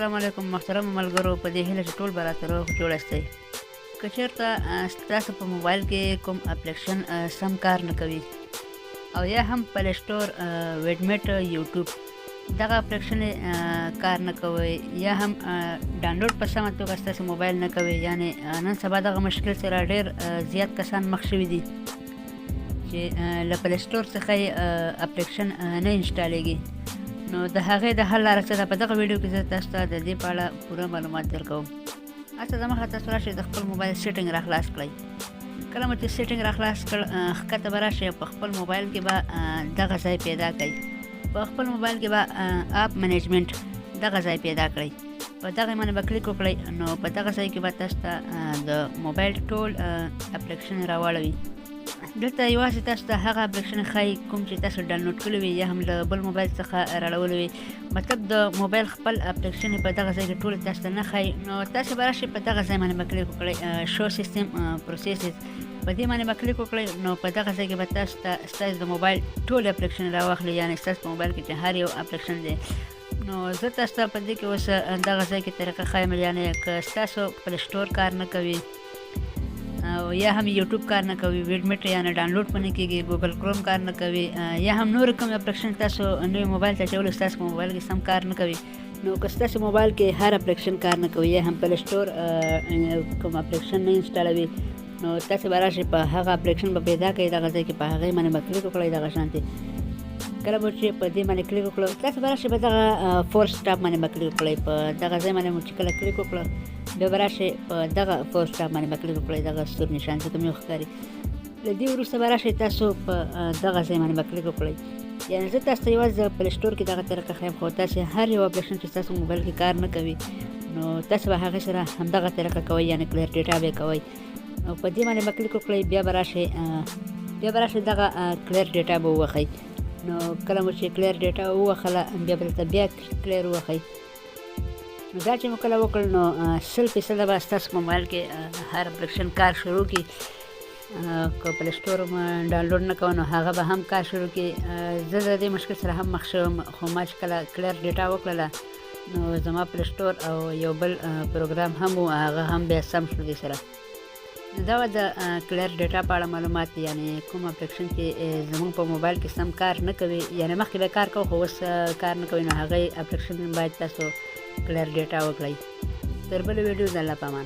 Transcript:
السلام علیکم محترم ملګرو، په دې هیله چې ټول به راته روغ جوړ استئ. که چېرته ستاسو په موبایل کې کوم اپلیکشن سم کار نه کوي او یا هم پلی سټور، ویډمیټ، یوټیوب دغه اپلیکشن کار نه کوي یا هم ډاونلوډ په سمه توګه ستاسو موبایل نه کوي، یعنې نن سبا دغه مشکل سره ډېر زیات کسان مخ شوي دي چې له پلی سټور څخه یې اپلیکشن نه انسټالېږي. نو د هغې د حل لاره څه ده، په دغه ویډیو کې زه تاسو ته د دې په اړه پوره معلومات درکوم. هڅه د مخه تاسو راشئ د خپل موبایل سیټینګ راخلاص کړئ. کله مو چې سیټینګ راخلاص کړ، ښکته به راشئ، په خپل موبایل کې به دغه ځای پیدا کړئ. په خپل موبایل کې به اپ منیجمنټ دغه ځای پیدا کړئ. په دغه باندې به کلیک وکړئ. نو په دغه ځای کې به تاسو ته د موبایل ټول اپلیکشن راواړوي. دلته یوازې تاسو ته هغه اپلیکشن ښایي کوم چې تاسو ډاونلوډ کړي وي یا هم له بل موبایل څخه راړولی وي. مطلب د موبایل خپل اپلیکشن په دغه ځای کې ټولې تاسو ته نه ښایي. نو تاسو به راشئ، په دغه ځای باندې به کلیک وکړئ، شو سیسټم پروسیسز، په دې باندې به کلیک وکړئ. نو په دغه ځای کې به تاسو ته ستاسو د موبایل ټول اپلیکشن راواخلي، یعنې ستاسو په موبایل کې چې هر یو اپلیکشن دی. نو زه تاسو ته په دې کې اوس دغه ځای کې طریقه ښایم، یعنې که ستاسو پلی سټور کار نه کوي او یا هم یوټیوب کار نه کوي، ویډمیټ یعنې ډاونلوډ په نه کېږي، ګوګل کروم کار نه کوي، یا هم نور کوم اپلیکشن تاسو نوی موبایل ته اچولی ستاسو په موبایل کې سم کار نه کوي. نو که ستاسو موبایل کې هر اپلیکشن کار نه کوي یا هم پلی سټور کوم اپلیکشن نه انسټالوي، نو تاسو به راشئ، په هغه اپلیکشن به پیدا کړئ. دغه ځای کې په هغې باندې به کلیک وکړئ. دغه شانتې کله به چې په دې باندې کلیک وکړو، تاسو به راشئ، په دغه فورس سټاپ باندې به کلیک وکړئ. په دغه ځای باندې مو چې کله کلیک وکړو، بیا به راشئ، په دغه فورس سټاپ باندې به کلیک وکړئ، دغه ستور نشان چې کوم یو ښکاري. له دې وروسته به راشئ، تاسو په دغه ځای باندې به کلیک وکړئ. یعنې زه تاسو ته یوازې د پلی سټور کې دغه طریقه ښیم، خو تاسې هر یو اپلیکشن چې ستاسو موبایل کې کار نه کوي، نو تاسو به هغې سره همدغه طریقه کوئ، یعنې کلیر ډیټا به یې کوئ. او په دې باندې به کلیک وکړئ. بیا به راشئ، دغه کلیر ډیټا به ووهئ. نو کله مو چې کلیر ډیټا ووهله، بیا به درته بیا کلیر ووهئ. نو دا چې مو کله وکړل، نو 100% به ستاسو په موبایل کې هر اپلیکشن کار شروع کړي. که پلی سټور ډاونلوډ نه کوه، نو هغه به هم کار شروع کړي. زه د دې مشکل سره هم مخ شوم، خو ما چې کله کلیر ډیټا وکړله، نو زما پلی سټور او یو بل پروګرام هم و، هغه هم بیا سم شو دې سره. دا وه د کلیر ډیټا په اړه معلومات، یعنې کوم اپلیکشن چې زموږ په موبایل کې سم کار نه کوي، یعنې مخکې به کار کوو خو اوس کار نه کوي، نو هغه اپلیکشن باید تاسو کلیر ډیټا وکړئ. تر بلې ویډیو د الله په امان.